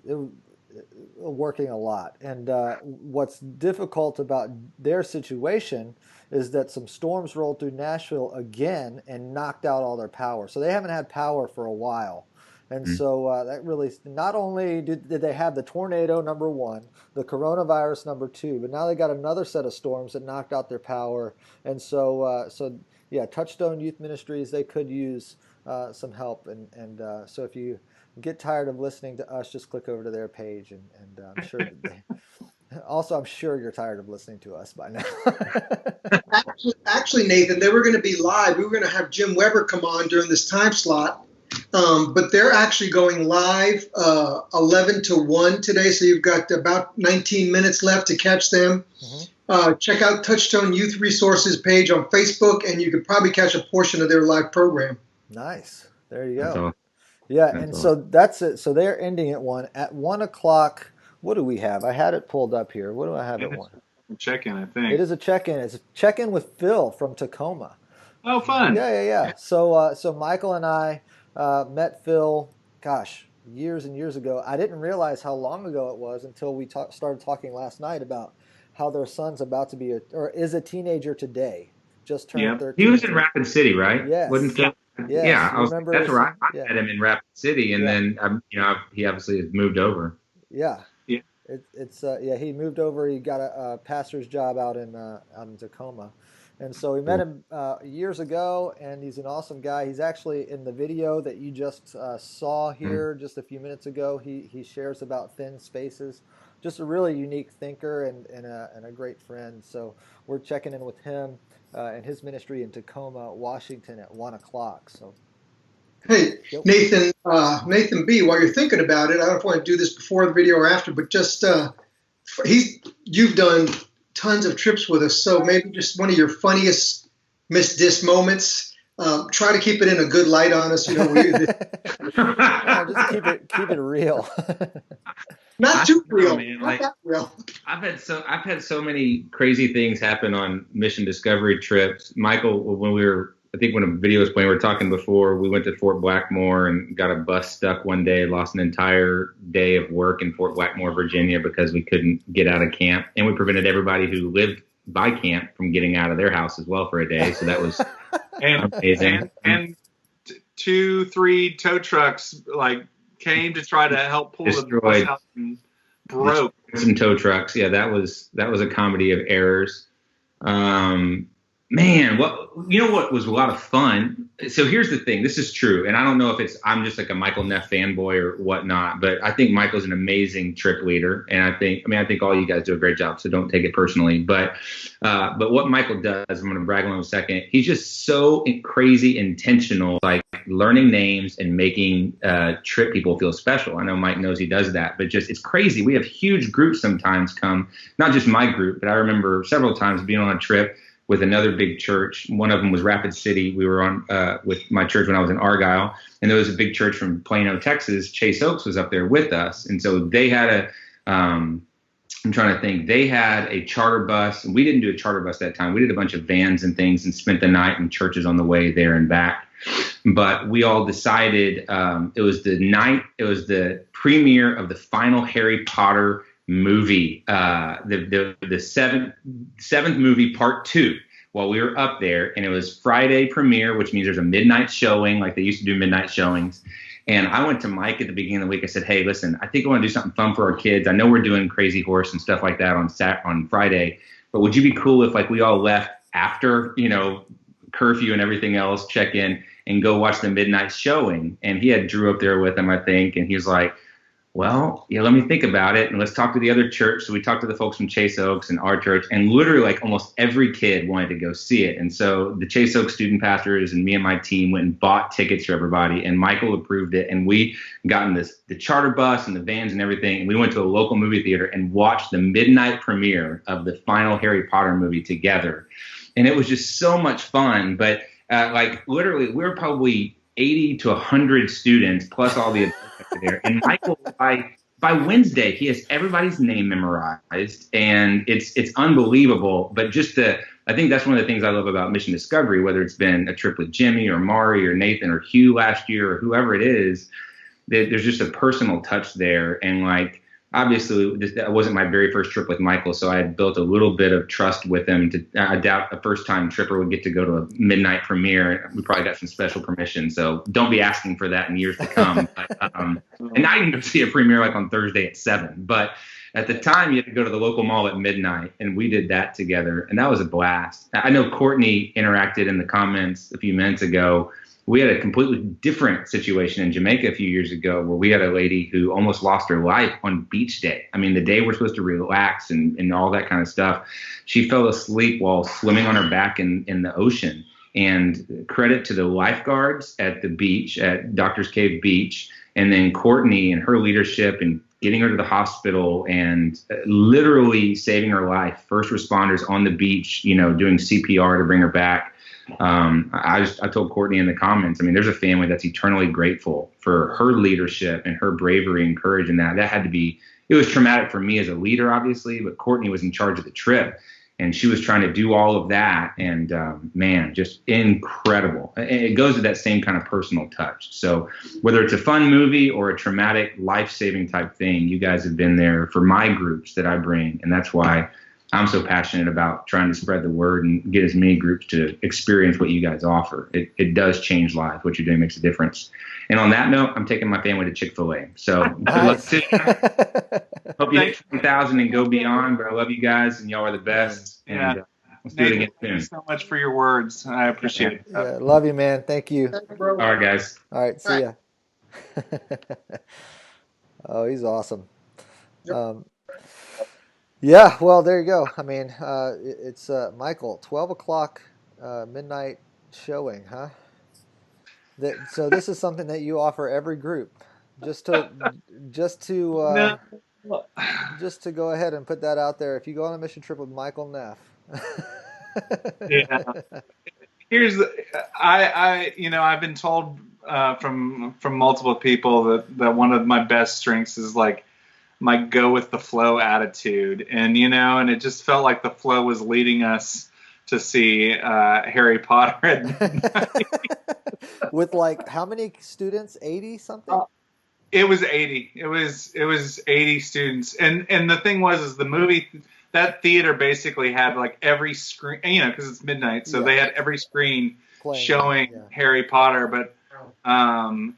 working a lot, and what's difficult about their situation is that some storms rolled through Nashville again and knocked out all their power. So they haven't had power for a while. And so that really, not only did they have the tornado, number one, the coronavirus, number two, but now they got another set of storms that knocked out their power. And so, Touchstone Youth Ministries, they could use some help. And so if you get tired of listening to us, just click over to their page. And I'm sure also, I'm sure you're tired of listening to us by now. Actually, Nathan, they were going to be live. We were going to have Jim Weber come on during this time slot. But they're actually going live 11 to 1 today, so you've got about 19 minutes left to catch them. Check out Touchstone Youth Resources page on Facebook, and you could probably catch a portion of their live program. Nice. There you go. Awesome. Yeah, and so that's it. So they're ending at 1. At 1 o'clock, what do we have? I had it pulled up here. What do I have at 1? Check-in, I think. It is a check-in. It's a check-in with Phil from Tacoma. Oh, fun. Yeah. So Michael and I met Phil, years and years ago. I didn't realize how long ago it was until we started talking last night about how their son's about to be is a teenager today. Just turned 13. He was in Rapid City, right? Yes. Yeah, that's right. I met him in Rapid City, and then he obviously has moved over. Yeah. He moved over. He got a pastor's job out in Tacoma. And so we met him years ago, and he's an awesome guy. He's actually in the video that you just saw here just a few minutes ago. He shares about thin spaces. Just a really unique thinker and a great friend. So we're checking in with him and his ministry in Tacoma, Washington at 1 o'clock. So, hey, Nathan B., while you're thinking about it, I don't know if I want to do this before the video or after, but just you've done tons of trips with us, so maybe just one of your funniest missed moments. Try to keep it in a good light on us. Just keep it real. Not too real. Man. Not that real. I've had so many crazy things happen on mission discovery trips. Michael, when a video was playing, we were talking before, we went to Fort Blackmore and got a bus stuck one day, lost an entire day of work in Fort Blackmore, Virginia, because we couldn't get out of camp. And we prevented everybody who lived by camp from getting out of their house as well for a day. So that was amazing. And 2-3 tow trucks came to try to help pull the bus out and broke. Some tow trucks. Yeah, that was a comedy of errors. Man, what was a lot of fun. So here's the thing. This is true, and I don't know if I'm just like a Michael Neff fanboy or whatnot, but I think Michael's an amazing trip leader, and I think all you guys do a great job. So don't take it personally. But what Michael does, I'm going to brag on him a second. He's just so crazy intentional, like learning names and making trip people feel special. I know Mike knows he does that, but just it's crazy. We have huge groups sometimes come, not just my group, but I remember several times being on a trip with another big church. One of them was Rapid City. We were on with my church when I was in Argyle, and there was a big church from Plano, Texas. Chase Oaks was up there with us, and so they had I'm trying to think. They had a charter bus, and we didn't do a charter bus that time. We did a bunch of vans and things and spent the night in churches on the way there and back. But we all decided it was the premiere of the final Harry Potter movie, the seventh movie, part 2, while we were up there, and it was Friday premiere, which means there's a midnight showing, like they used to do midnight showings. And I went to Mike at the beginning of the week. I said, hey, listen, I think I want to do something fun for our kids. I know we're doing Crazy Horse and stuff like that on Friday, but would you be cool if we all left after, curfew and everything else, check in and go watch the midnight showing? And he had Drew up there with him, I think. And he was like, well, let me think about it, and let's talk to the other church. So we talked to the folks from Chase Oaks and our church, and literally almost every kid wanted to go see it. And so the Chase Oaks student pastors and me and my team went and bought tickets for everybody, and Michael approved it. And we got in the charter bus and the vans and everything, and we went to a local movie theater and watched the midnight premiere of the final Harry Potter movie together. And it was just so much fun. But literally, we were probably 80 to 100 students plus all the adults there. And Michael, by Wednesday, he has everybody's name memorized, and it's unbelievable. But I think that's one of the things I love about Mission Discovery, whether it's been a trip with Jimmy or Mari or Nathan or Hugh last year or whoever it is, that there's just a personal touch there. And obviously that wasn't my very first trip with Michael, so I had built a little bit of trust with him. I doubt a first-time tripper would get to go to a midnight premiere. We probably got some special permission, so don't be asking for that in years to come. And I can go see a premiere like on Thursday at 7. But at the time, you had to go to the local mall at midnight, and we did that together, and that was a blast. I know Courtney interacted in the comments a few minutes ago. We had a completely different situation in Jamaica a few years ago where we had a lady who almost lost her life on beach day. I mean, the day we're supposed to relax and all that kind of stuff. She fell asleep while swimming on her back in the ocean. And credit to the lifeguards at the beach, at Doctor's Cave Beach, and then Courtney and her leadership and getting her to the hospital and literally saving her life. First responders on the beach, doing CPR to bring her back. I told Courtney in the comments, I mean, there's a family that's eternally grateful for her leadership and her bravery and courage, and that had to be, it was traumatic for me as a leader, obviously, but Courtney was in charge of the trip, and she was trying to do all of that, and man, just incredible. And it goes to that same kind of personal touch. So whether it's a fun movie or a traumatic, life-saving type thing, you guys have been there for my groups that I bring, and that's why I'm so passionate about trying to spread the word and get as many groups to experience what you guys offer. It does change lives. What you're doing makes a difference. And on that note, I'm taking my family to Chick-fil-A. So good luck to you. Hope you hit 20,000 and go beyond. But I love you guys, and y'all are the best. And let's do it again soon. Thank you so much for your words. I appreciate it. Yeah, love you, man. Thank you. All right, guys. All right, see ya. Oh, he's awesome. Yeah, well, there you go. I mean, it's Michael, 12 o'clock midnight showing, huh? So this is something that you offer every group, just to go ahead and put that out there. If you go on a mission trip with Michael Neff. Yeah. I've been told from multiple people that one of my best strengths is like my go with the flow attitude, and it just felt like the flow was leading us to see Harry Potter with like how many students? 80 something? It was 80. It was 80 students, and the thing was the movie, that theater basically had like every screen, because it's midnight, so they had every screen showing Harry Potter, but I mean,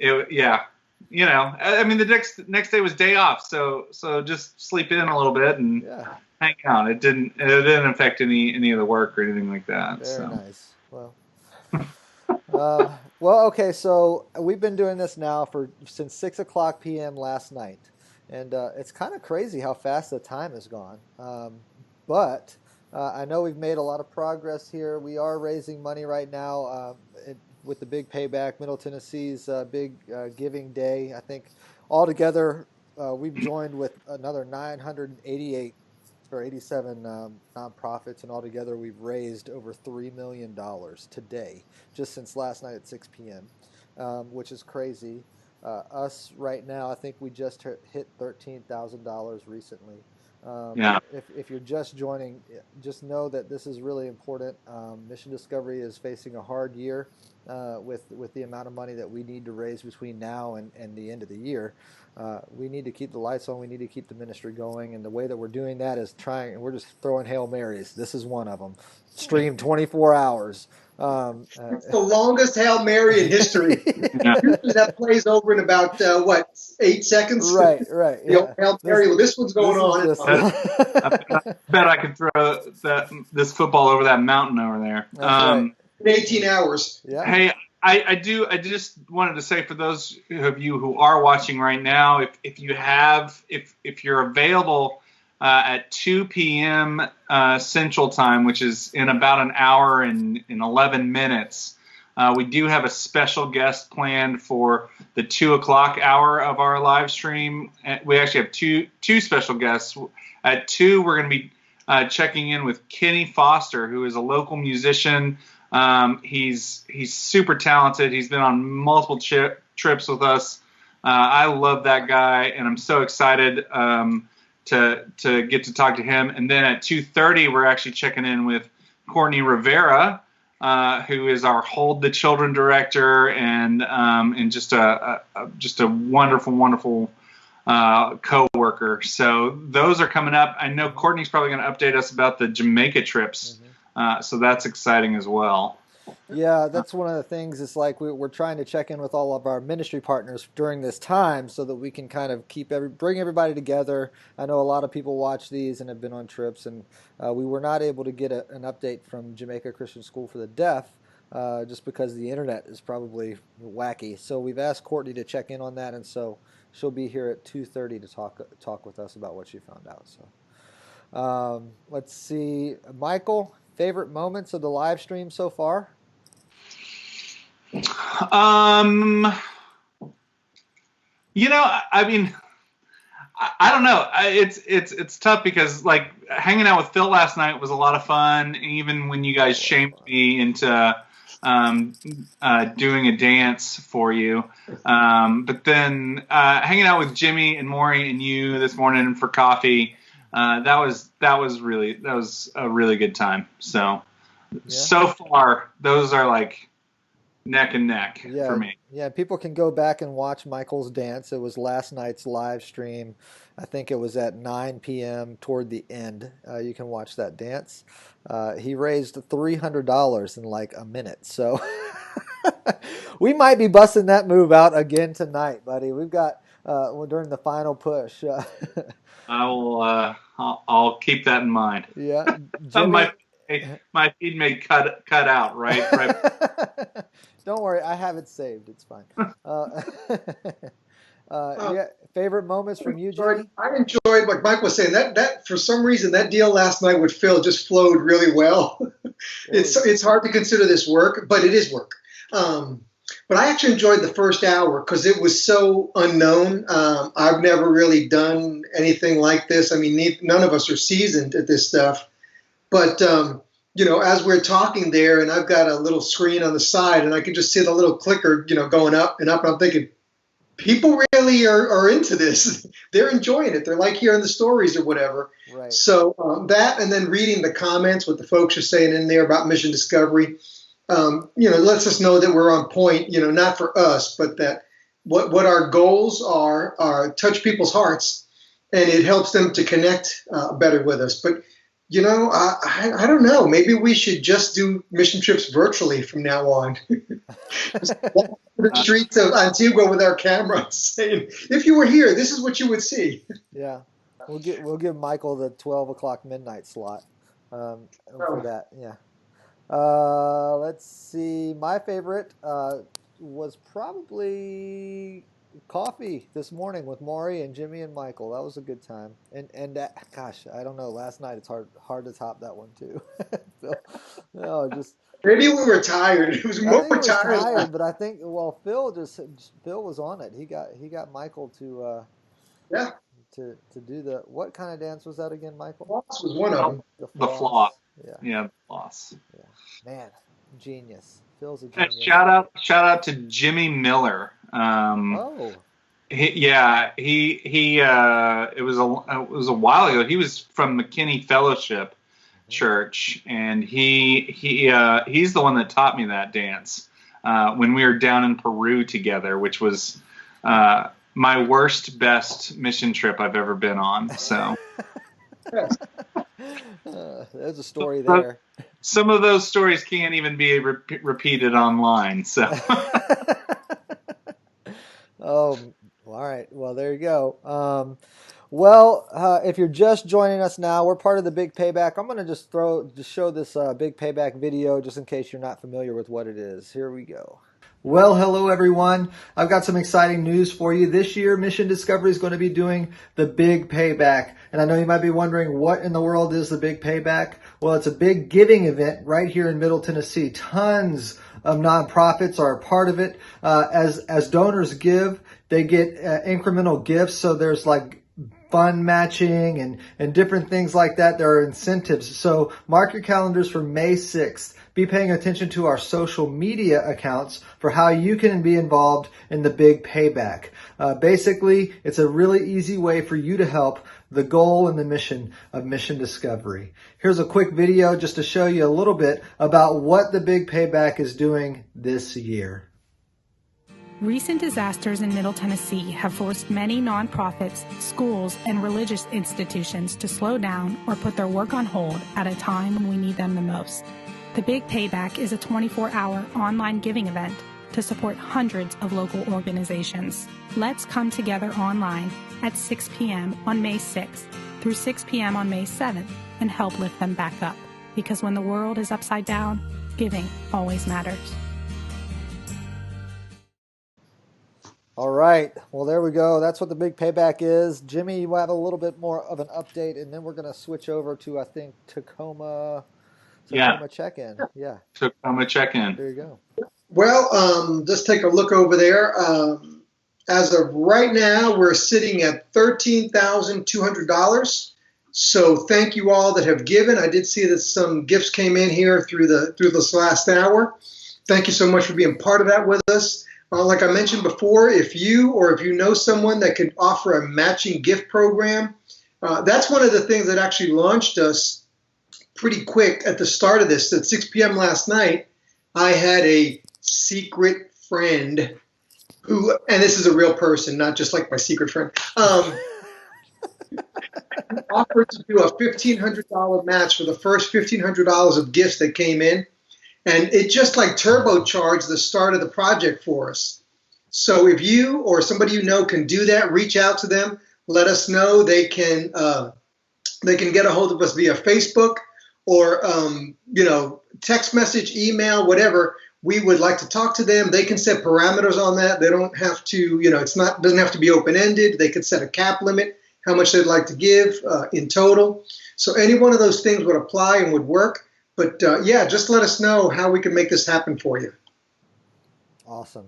the next day was day off, so just sleep in a little bit and hang out. It didn't affect any of the work or anything like that. Very nice. Well, okay. So we've been doing this now since 6:00 p.m. last night, and it's kind of crazy how fast the time has gone. But I know we've made a lot of progress here. We are raising money right now. With the big payback, Middle Tennessee's big giving day. I think altogether we've joined with another 988 or 87 nonprofits, and altogether we've raised over $3 million today, just since last night at 6 p.m., which is crazy. Us right now, I think we just hit $13,000 recently. If you're just joining, just know that this is really important. Mission Discovery is facing a hard year with the amount of money that we need to raise between now and the end of the year. We need to keep the lights on. We need to keep the ministry going. And the way that we're doing that is we're just throwing Hail Marys. This is one of them. Stream 24 hours. It's the longest Hail Mary in history. That plays over in about 8 seconds. Right. Hail Mary. This one's going on. I bet I could throw this football over that mountain over there. In 18 hours. Yeah. Hey, I just wanted to say, for those of you who are watching right now, if you're available at 2 p.m. Central Time, which is in about an hour and 11 minutes, we do have a special guest planned for the 2 o'clock hour of our live stream. We actually have two special guests. At 2, we're going to be checking in with Kenny Foster, who is a local musician. He's super talented. He's been on multiple trips with us. I love that guy, and I'm so excited to get to talk to him. And then at 2:30, we're actually checking in with Courtney Rivera, who is our Hold the Children director, and just a wonderful co-worker. So those are coming up. I know Courtney's probably going to update us about the Jamaica trips. So that's exciting as well. Yeah, that's one of the things. It's like we're trying to check in with all of our ministry partners during this time so that we can kind of bring everybody together. I know a lot of people watch these and have been on trips, and we were not able to get an update from Jamaica Christian School for the Deaf just because the internet is probably wacky. So we've asked Courtney to check in on that, and so she'll be here at 2:30 to talk with us about what she found out. So let's see, Michael, favorite moments of the live stream so far? You know, I mean, I don't know. It's tough because like hanging out with Phil last night was a lot of fun. Even when you guys shamed me into doing a dance for you, but then hanging out with Jimmy and Maury and you this morning for coffee, that was a really good time. So far those are like neck and neck for me. Yeah, people can go back and watch Michael's dance. It was last night's live stream. I think it was at 9 p.m. toward the end. You can watch that dance. He raised $300 in like a minute. So we might be busting that move out again tonight, buddy. We've got during the final push. I'll keep that in mind. Yeah. My feed may cut out right. Don't worry, I have it saved. It's fine. Favorite moments from you, Jimmy? I enjoyed, like Mike was saying, that for some reason that deal last night with Phil just flowed really well. It's hard to consider this work, but it is work. But I actually enjoyed the first hour because it was so unknown. I've never really done anything like this. I mean, none of us are seasoned at this stuff. But as we're talking there, and I've got a little screen on the side, and I can just see the little clicker, going up and up. And I'm thinking, people really are into this. They're enjoying it. They're like hearing the stories or whatever. Right. So that, and then reading the comments, what the folks are saying in there about Mission Discovery, lets us know that we're on point. Not for us, but that what our goals are touch people's hearts, and it helps them to connect better with us. But I don't know. Maybe we should just do mission trips virtually from now on. The streets of Antigua with our cameras saying, if you were here, this is what you would see. Yeah. We'll give Michael the 12 o'clock midnight slot for that. Yeah. Let's see. My favorite was probably coffee this morning with Maury and Jimmy and Michael. That was a good time. And gosh, I don't know. Last night it's hard to top that one too. Maybe we were tired. It was more tired. But I think Phil was on it. He got Michael to do the, what kind of dance was that again, Michael? Floss was one of them. The floss. Yeah, floss. Yeah, man, genius. Phil's a genius. Shout out to Jimmy Miller. It was a while ago. He was from McKinney Fellowship Church, and he's the one that taught me that dance when we were down in Peru together, which was my worst best mission trip I've ever been on. So there's a story there. Some of those stories can't even be repeated online. So. Oh, all right. Well, there you go. If you're just joining us now, we're part of the Big Payback. I'm going to just show this Big Payback video just in case you're not familiar with what it is. Here we go. Well, hello everyone. I've got some exciting news for you. This year, Mission Discovery is going to be doing the Big Payback. And I know you might be wondering, what in the world is the Big Payback? Well, it's a big giving event right here in Middle Tennessee. Tons of nonprofits are a part of it. As donors give, they get incremental gifts. So there's like fund matching and different things like that. There are incentives. So mark your calendars for May 6th. Be paying attention to our social media accounts for how you can be involved in the Big Payback. Basically, it's a really easy way for you to help the goal and the mission of Mission Discovery. Here's a quick video just to show you a little bit about what the Big Payback is doing this year. Recent disasters in Middle Tennessee have forced many nonprofits, schools, and religious institutions to slow down or put their work on hold at a time when we need them the most. The Big Payback is a 24-hour online giving event to support hundreds of local organizations. Let's come together online at 6 p.m. on May 6th through 6 p.m. on May 7th and help lift them back up. Because when the world is upside down, giving always matters. All right. Well, there we go. That's what the Big Payback is. Jimmy, you have a little bit more of an update, and then we're going to switch over to, I think, Tacoma check-in. Yeah. Tacoma check-in. There you go. Well, just take a look over there. As of right now, we're sitting at $13,200. So thank you all that have given. I did see that some gifts came in here through this last hour. Thank you so much for being part of that with us. Like I mentioned before, if you know someone that could offer a matching gift program, that's one of the things that actually launched us pretty quick at the start of this. At 6 p.m. last night, I had a secret friend who, and this is a real person, not just like my secret friend, offered to do a $1,500 match for the first $1,500 of gifts that came in. And it just like turbocharged the start of the project for us. So if you or somebody you know can do that, reach out to them. Let us know. They can get a hold of us via Facebook or text message, email, whatever. We would like to talk to them. They can set parameters on that. They don't have to, doesn't have to be open-ended. They could set a cap limit, how much they'd like to give in total. So any one of those things would apply and would work. But just let us know how we can make this happen for you. Awesome.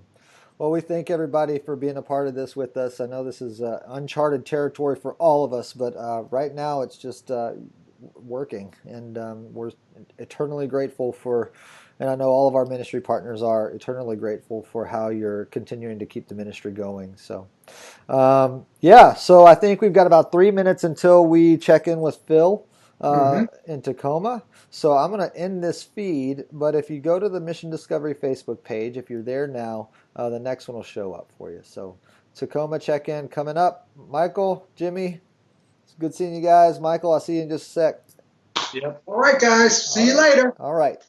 Well, we thank everybody for being a part of this with us. I know this is uncharted territory for all of us, but right now it's just working. And we're eternally grateful for, and I know all of our ministry partners are eternally grateful for how you're continuing to keep the ministry going. So, so I think we've got about 3 minutes until we check in with Phil in Tacoma. So I'm going to end this feed, but if you go to the Mission Discovery Facebook page, if you're there now, the next one will show up for you. So Tacoma check-in coming up. Michael, Jimmy, it's good seeing you guys. Michael, I'll see you in just a sec. Yep. All right, guys. See you later. All right.